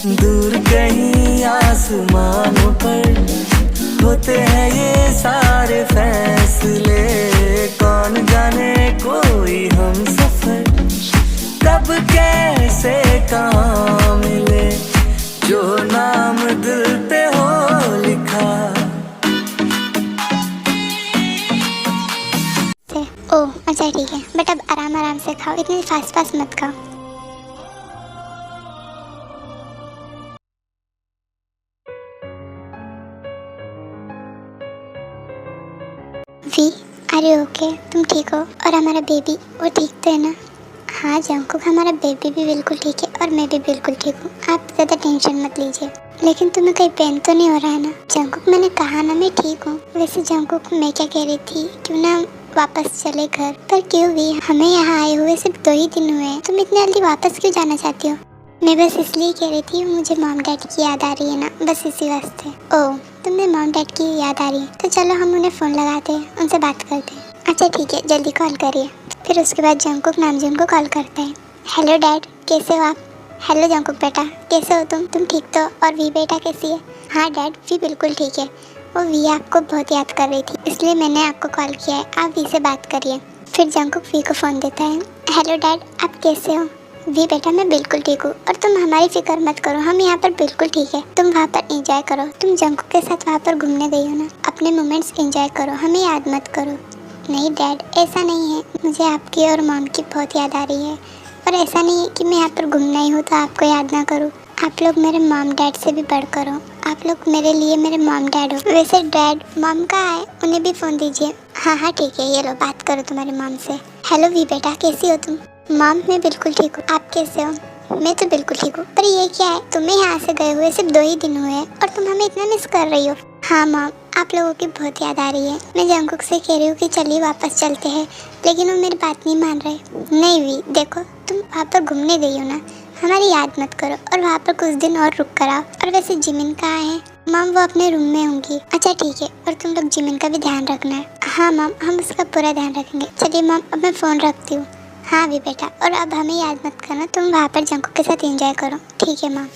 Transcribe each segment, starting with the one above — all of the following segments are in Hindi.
दूर कहीं आसमानों पर होते हैं ये सारे फैसले, कौन जाने कोई हम सफर कब कैसे कहाँ मिले, जो नाम दिल पे हो लिखा। ओह अच्छा ठीक है, बट अब आराम आराम से खाओ, इतनी फास्ट फास्ट मत खाओ। V are you okay? तुम ठीक हो? और हमारा बेबी वो ठीक तो है ना? हाँ जंकुक, हमारा बेबी भी बिल्कुल ठीक है और मैं भी बिल्कुल ठीक हूँ, आप ज़्यादा टेंशन मत लीजिए। लेकिन तुम्हें कहीं पेन तो नहीं हो रहा है ना? जंकुक मैंने कहा ना मैं ठीक हूँ। वैसे जंकुक मैं क्या कह रही थी, क्यों ना वापस चले घर? पर क्यों भी, हमें यहाँ आए हुए सिर्फ 2 ही दिन हुए हैं, तुम इतनी जल्दी वापस क्यों जाना चाहती हो? मैं बस इसलिए कह रही थी, मुझे मॉम डैड की याद आ रही है ना, बस इसी वास्ते। ओह तुम्हें मॉम डैड की याद आ रही है, तो चलो हम उन्हें फ़ोन लगाते हैं, उनसे बात करते हैं। अच्छा ठीक है, जल्दी कॉल करिए। फिर उसके बाद जंकुक नामजून को कॉल करता है। हेलो डैड, कैसे हो आप? हेलो जंकुक बेटा, कैसे हो तुम ठीक तो? और वी बेटा कैसी है? हाँ डैड, वी बिल्कुल ठीक है। वो वी आपको बहुत याद कर रही थी, इसलिए मैंने आपको कॉल किया है, आप वी से बात करिए। फिर जंकुक वी को फ़ोन देता है। हेलो डैड, आप कैसे हो? वी बेटा मैं बिल्कुल ठीक हूँ, और तुम हमारी फिक्र मत करो, हम यहाँ पर बिल्कुल ठीक है। तुम वहाँ पर एंजॉय करो, तुम जंकुक के साथ वहाँ पर घूमने गई हो ना, अपने मोमेंट्स एंजॉय करो, हमें याद मत करो। नहीं डैड, ऐसा नहीं है, मुझे आपकी और मॉम की बहुत याद आ रही है, और ऐसा नहीं है कि मैं यहाँ पर घूमना ही हूँ तो आपको याद ना करूँ। आप लोग मेरे मॉम डैड से भी बढ़कर हो, आप लोग मेरे लिए मेरे मॉम डैड हो। वैसे डैड मॉम कहाँ है, उन्हें भी फ़ोन दीजिए। हाँ ठीक है, ये लो बात करो तुम्हारी मॉम से। हेलो वी बेटा, कैसी हो तुम? मॉम मैं बिल्कुल ठीक हूँ, आप कैसे हो? मैं तो बिल्कुल ठीक हूँ। पर ये क्या है, तुम्हें यहाँ से गए हुए सिर्फ 2 ही दिन हुए हैं और तुम हमें इतना मिस कर रही हो। हाँ मॉम, आप लोगों की बहुत याद आ रही है। मैं जंकुक से कह रही हूँ कि चलिए वापस चलते हैं, लेकिन वो मेरी बात नहीं मान रहे। नहीं वी देखो, तुम वहाँ पर घूमने गई हो ना, हमारी याद मत करो और वहाँ पर कुछ दिन और रुक कर आओ। और वैसे जिमिन कहाँ है? मॉम वो अपने रूम में होंगी। अच्छा ठीक है, और तुम लोग जिमिन का भी ध्यान रखना है। हाँ मॉम, हम उसका पूरा ध्यान रखेंगे। चलिए मॉम, अब मैं फ़ोन रखती हूँ। हाँ भी बेटा, और अब हमें याद मत करना, तुम वहाँ पर जंकुक के साथ एंजॉय करो। ठीक है मॉम।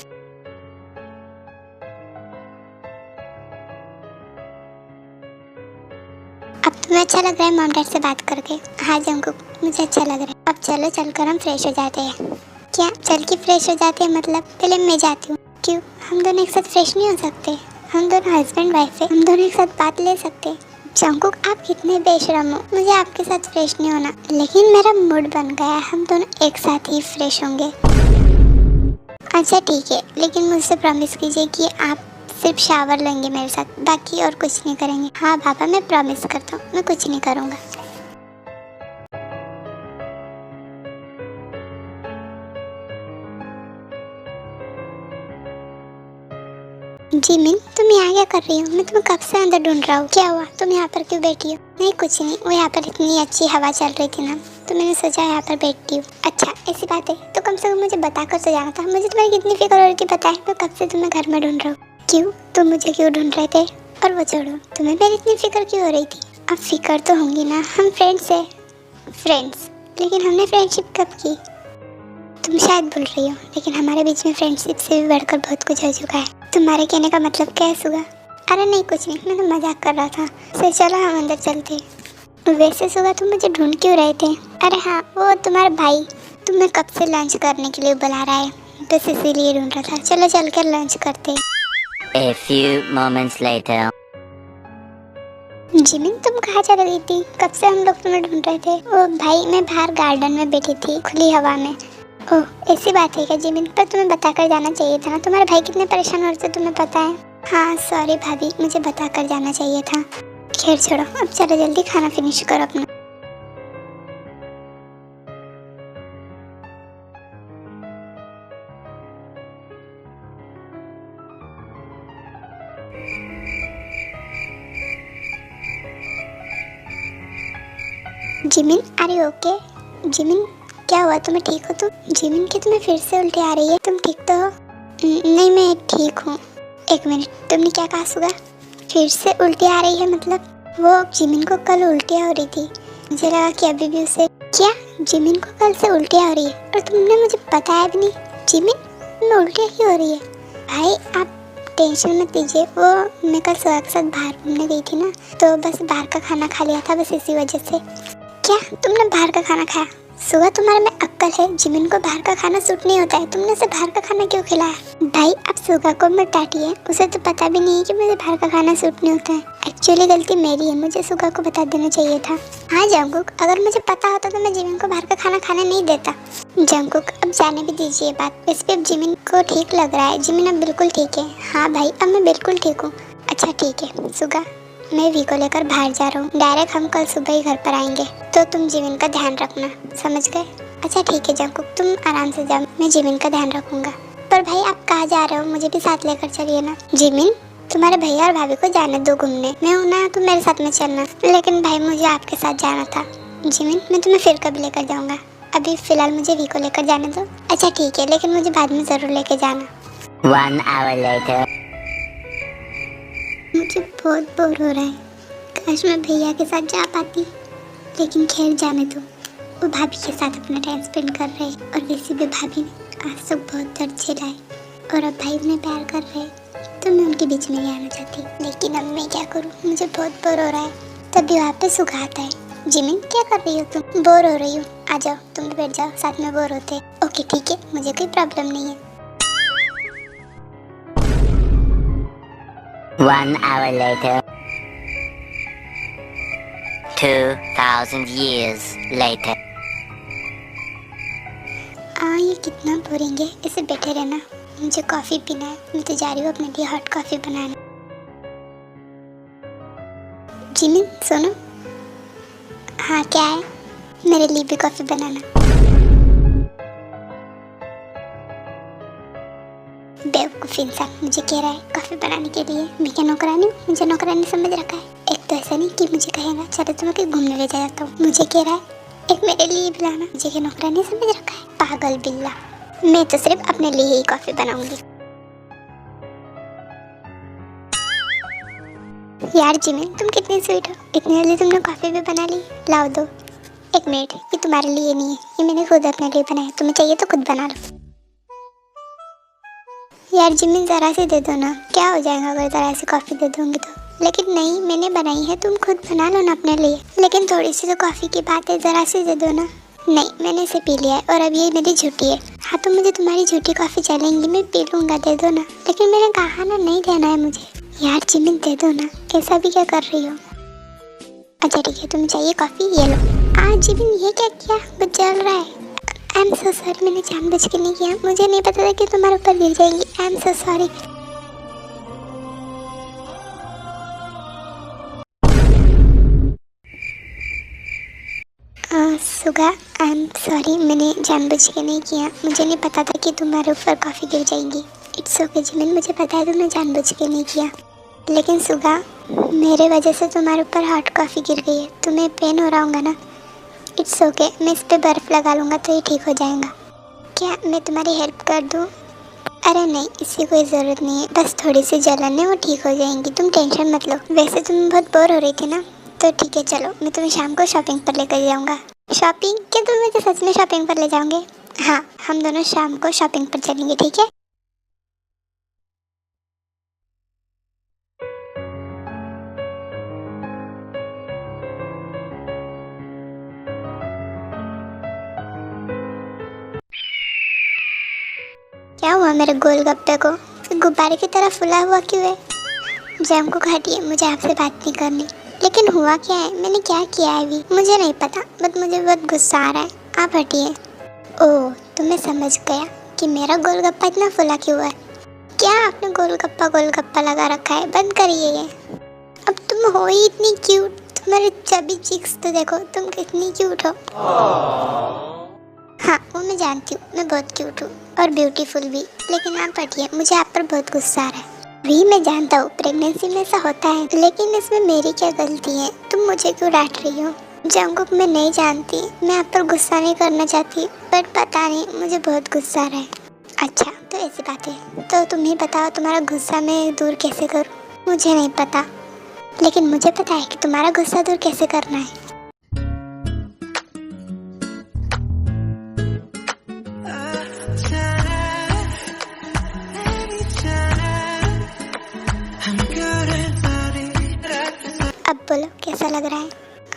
अब तुम्हें अच्छा लग रहा है मॉम डैड से बात करके? हाँ जंकुक, मुझे अच्छा लग रहा है। अब चलो चलकर हम फ्रेश हो जाते हैं। क्या चल के फ्रेश हो जाते हैं? मतलब पहले मैं जाती हूँ। क्यों, हम दोनों एक साथ फ्रेश नहीं हो सकते? हम दोनों हस्बैंड वाइफ है, हम दोनों एक साथ बात ले सकते। जंकुक आप कितने बेशरम हो, मुझे आपके साथ फ्रेश नहीं होना, लेकिन मेरा मूड बन गया, हम दोनों एक साथ ही फ्रेश होंगे। अच्छा ठीक है, लेकिन मुझसे प्रॉमिस कीजिए कि आप सिर्फ शावर लेंगे मेरे साथ, बाकी और कुछ नहीं करेंगे। हाँ पापा, मैं प्रॉमिस करता हूँ, मैं कुछ नहीं करूँगा। जिमिन तुम यहाँ क्या कर रही हो? मैं तुम्हें कब से अंदर ढूंढ रहा हूँ। क्या हुआ, तुम यहाँ पर क्यों बैठी हो? नहीं कुछ नहीं, वो यहाँ पर इतनी अच्छी हवा चल रही थी ना, तो मैंने सोचा यहाँ पर बैठती हूँ। अच्छा ऐसी बात है, तो कम से कम मुझे बता कर तो जाना था, मुझे तुम्हारी कितनी फिक्र हो रही थी पता है, मैं कब से तुम्हें घर में ढूंढ रहा हूँ। क्यों, तुम मुझे क्यों ढूंढ रहे थे? और वो छोड़ो, तुम्हें मेरी इतनी फिक्र क्यों हो रही थी? अब फिक्र तो होंगी ना, हम फ्रेंड्स है। फ्रेंड्स? लेकिन हमने फ्रेंडशिप कब की? तुम शायद भूल रही हो, लेकिन हमारे बीच में फ्रेंडशिप से भी बढ़कर बहुत कुछ हो चुका है। तुम्हारे कहने का मतलब क्या है सुगा? अरे नहीं कुछ नहीं, मैं तो मजाक कर रहा था। सर चलो हम अंदर चलते। वैसे सुगा तुम मुझे ढूंढ क्यों रहे थे? अरे हाँ, वो तुम्हारा भाई तुम्हें कब से लंच करने के लिए बुला रहा है, बस इसीलिए ढूंढ रहा था। चलो चलकर लंच करते। A few moments later. Jimin तुम कहाँ चल गई थी? कब से हम लोग तुम्हें ढूंढ रहे थे। ओ भाई, मैं बाहर गार्डन में बैठी थी खुली हवा में। ओह ऐसी बात है क्या जिमिन? पर तुम्हें बताकर जाना चाहिए था ना, तुम्हारे भाई कितने परेशान हो रहे थे तुम्हें पता है। हाँ सॉरी भाभी, मुझे बताकर जाना चाहिए था। खैर छोड़ो, अब चलो जल्दी खाना फिनिश करो अपना। Jimin are you okay? Jimin क्या हुआ, तुम्हें ठीक हो तुम? जिमिन की तुम्हें फिर से उल्टी आ रही है, तुम ठीक तो हो? नहीं मैं ठीक हूँ। एक मिनट, तुमने क्या कहा सुगा? फिर से उल्टी आ रही है मतलब? वो जिमिन को कल उल्टियाँ हो रही थी, मुझे लगा कि अभी भी उसे। क्या जिमिन को कल से उल्टियाँ हो रही है और तुमने मुझे बताया भी नहीं? जिमिन तुम्हें उल्टियाँ क्यों हो रही है? भाई आप टेंशन मत लीजिए, वो मैं कल सुहा के साथ बाहर घूमने गई थी ना, तो बस बाहर का खाना खा लिया था, बस इसी वजह से। क्या तुमने बाहर का खाना खाया? सुहा तुम्हारे में अक्ल है, जिमिन को बाहर का खाना सूट नहीं होता है, तुमने उसे बाहर का खाना क्यों खिलाया? भाई आप सुहा को मत डांटिए, उसे तो पता भी नहीं है कि मुझे बाहर का खाना सूट नहीं होता है। एक्चुअली गलती मेरी है, मुझे सुहा को बता देना चाहिए था। हाँ जंगकुक, अगर मुझे पता होता तो मैं जिमिन को बाहर का खाना खाने नहीं देता। जंगकुक अब जाने भी दीजिए बात, वैसे भी अब जिमिन को ठीक लग रहा है, जिमिन अब बिल्कुल ठीक है। हाँ भाई अब मैं बिल्कुल ठीक हूँ। अच्छा ठीक है सुगा, मैं वी को लेकर बाहर जा रहा हूँ, डायरेक्ट हम कल सुबह ही घर पर आएंगे, तो तुम जिमिन का ध्यान रखना, समझ गए? अच्छा ठीक है जंगकुक, तुम आराम से जाओ, मैं जिमिन का ध्यान रखूंगा। पर भाई आप कहाँ जा रहे हो? मुझे भी साथ लेकर चलिए ना। जिमिन तुम्हारे भैया और भाभी को जाने दो घूमने, मैं हूँ ना, तुम मेरे साथ में चलना। लेकिन भाई मुझे आपके साथ जाना था। जिमिन मैं तुम्हें फिर कभी लेकर जाऊंगा, अभी फिलहाल मुझे वी को लेकर जाने दो। अच्छा ठीक है, लेकिन मुझे बाद में जरूर लेके जाना। 1 hour later. मुझे बहुत बोर हो रहा है, काश मैं भैया के साथ जा पाती, लेकिन खैर जाने दो, वो भाभी के साथ अपना टाइम स्पेंड कर रहे हैं, और वैसे भी भाभी ने आज तक बहुत दर्द झेला है, और अब भाई उन्हें प्यार कर रहे हैं, तो मैं उनके बीच में नहीं आना चाहती। लेकिन अब मैं क्या करूँ, मुझे बहुत बोर हो रहा है। तभी वहाँ पे सुगा आता है। जिमिन क्या कर रही हो तुम? बोर हो रही हो, आ जाओ तुम भी बैठ जाओ, साथ में बोर होते। ओके ठीक है, मुझे कोई प्रॉब्लम नहीं है। 1 hour later. 2000 years later. ये कितना बोरिंग है, इसे बैठे रहना। मुझे कॉफ़ी पीना है, मैं तो जा रही हूँ अपने लिए हॉट कॉफ़ी बनाने। जिमिन सुनो। हाँ क्या है? मेरे लिए भी कॉफ़ी बनाना। बेवकूफ इंसान मुझे कह रहा है कॉफ़ी बनाने के लिए, मैं क्या नौकरानी हूँ? मुझे नौकरानी समझ रखा है। एक तो ऐसा नहीं कि मुझे कहेगा चलो तुम्हें कहीं घूमने ले जाता हूँ, मुझे कह रहा है एक मेरे लिए भी लाना, मुझे क्या नौकरानी समझ रखा है? पागल बिल्ला, मैं तो सिर्फ अपने लिए ही कॉफ़ी बनाऊंगी। यार जिमिन तुम कितनी स्वीट हो, इतनी जल्दी तुमने कॉफ़ी भी बना ली। लाओ दो। एक मिनट, ये तुम्हारे लिए नहीं है, ये मैंने खुद अपने लिए बनाया, तुम्हें चाहिए तो खुद बना लो। यार जिमिन ज़रा सी दे दो ना, क्या हो जाएगा अगर ज़रा सी कॉफ़ी दे दूँगी तो? लेकिन नहीं, मैंने बनाई है, तुम खुद बना लो ना अपने लिए। लेकिन थोड़ी सी तो कॉफ़ी की बात है, ज़रा सी दे दो ना। नहीं मैंने इसे पी लिया है, और अब ये मेरी झूठी है। हाँ तो मुझे तुम्हारी झूठी कॉफ़ी चलेंगी, मैं पी लूँगा, दे दो ना। लेकिन मैंने कहा ना नहीं देना है मुझे। यार जिमिन दे दो ना, ऐसा भी क्या कर रही हो? अच्छा ठीक है, तुम्हें चाहिए कॉफ़ी, ये लो। जिमिन ये क्या किया, कुछ जल रहा है। आई एम सो सॉरी, मैंने जानबूझ के नहीं किया, मुझे नहीं पता था कि तुम्हारे ऊपर गिर जाएंगी। I am so sorry. Suga I am sorry, मैंने जानबूझ के नहीं किया, मुझे नहीं पता था कि तुम्हारे ऊपर कॉफ़ी गिर जाएगी। इट्स ओके जिमिन, मुझे पता है तुमने जानबूझ के नहीं किया। लेकिन सुगा मेरे वजह से तुम्हारे ऊपर हॉट कॉफ़ी गिर गई है, तुम्हें पेन हो रहा होगा ना? इट्स ओके, मैं इस पर बर्फ़ लगा लूँगा तो ये ठीक हो जाएगा। क्या मैं तुम्हारी हेल्प कर दूँ? अरे नहीं, इसकी कोई ज़रूरत नहीं है, बस थोड़ी सी जलन है, वो ठीक हो जाएंगी, तुम टेंशन मत लो। वैसे तुम बहुत बोर हो रही थी ना, तो ठीक है चलो मैं तुम्हें शाम को शॉपिंग पर लेकर जाऊँगा। शॉपिंग? क्या तुम मुझे सच में शॉपिंग पर ले जाओगे? हाँ हम दोनों शाम को शॉपिंग पर चलेंगे, ठीक है? क्या हुआ मेरे गोलगप्पे को? गुब्बारे की तरह फुला हुआ क्यों है? जंगकुक हटिए, मुझे आपसे बात नहीं करनी। लेकिन हुआ क्या है, मैंने क्या किया है अभी? मुझे नहीं पता, बट मुझे बहुत गुस्सा आ रहा है, आप हटिए। ओह तो मैं समझ गया कि मेरा गोलगप्पा इतना फुला क्यों है। क्या आपने गोलगप्पा लगा रखा है? बंद करिए ये। अब तुम हो ही इतनी क्यूट, तुम्हारे चबी चिक्स तो देखो, तुम कितनी क्यूट हो। हाँ वो मैं जानती हूँ, मैं बहुत क्यूट हूँ और ब्यूटीफुल भी, लेकिन आप हटिए, मुझे आप पर बहुत गुस्सा आ रहा है। भी मैं जानता हूँ प्रेगनेंसी में ऐसा होता है, लेकिन इसमें मेरी क्या गलती है? तुम मुझे क्यों डांट रही हो? जंगकुक मैं नहीं जानती, मैं आप पर गुस्सा नहीं करना चाहती, बट पता नहीं मुझे बहुत गुस्सा आ रहा है। अच्छा तो ऐसी बात है, तो तुम ही बताओ तुम्हारा गुस्सा मैं दूर कैसे करूँ? मुझे नहीं पता, लेकिन मुझे पता है कि तुम्हारा गुस्सा दूर कैसे करना है। Anytime सा लग रहा है।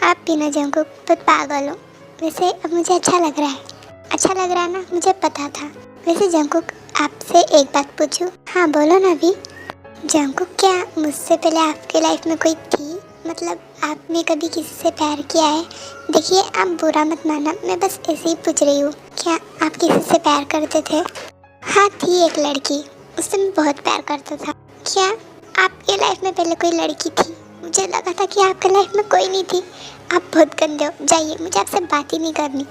आप भी ना जंकुक बहुत पागल हो। वैसे अब मुझे अच्छा लग रहा है। अच्छा लग रहा है ना, मुझे पता था। वैसे जंकुक आपसे एक बात पूछूं? हाँ बोलो ना भी। जंकुक क्या मुझसे पहले आपके लाइफ में कोई थी? मतलब आपने कभी किसी से प्यार किया है? देखिए आप बुरा मत माना, मैं बस ऐसे ही पूछ रही हूँ। क्या आप किसी से प्यार करते थे? हाँ थी एक लड़की, उससे मैं बहुत प्यार करता था। क्या आपके लाइफ में पहले कोई लड़की थी? मुझे लगा था कि आपके लाइफ में कोई नहीं थी। आप बहुत गंदे हो, जाइए, मुझे आपसे बात ही नहीं करनी।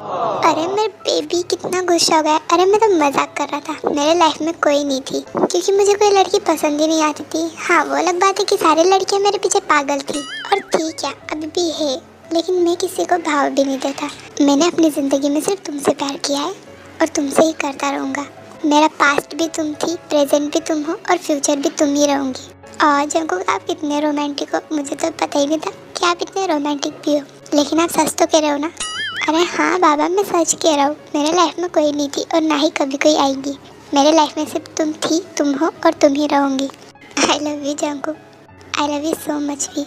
अरे मेरे बेबी कितना गुस्सा हो गया। अरे मैं तो मजाक कर रहा था, मेरे लाइफ में कोई नहीं थी क्योंकि मुझे कोई लड़की पसंद ही नहीं आती थी। हाँ वो अलग बात है कि सारी लड़कियां मेरे पीछे पागल थी, और थी क्या अभी भी है, लेकिन मैं किसी को भाव भी नहीं देता। मैंने अपनी ज़िंदगी में सिर्फ तुमसे प्यार किया है और तुमसे ही करता रहूँगा। मेरा पास्ट भी तुम थी, प्रेजेंट भी तुम हो और फ्यूचर भी तुम ही रहोगी। और जंकुक आप कितने रोमांटिक हो, मुझे तो पता ही नहीं था कि आप इतने रोमांटिक भी हो। लेकिन आप सच तो कह रहे हो ना? अरे हाँ बाबा मैं सच कह रहा हूँ। मेरे लाइफ में कोई नहीं थी और ना ही कभी कोई आएगी। मेरे लाइफ में सिर्फ तुम थी, तुम हो और तुम ही रहोगी। I love you Jungkook, I love you so much भी।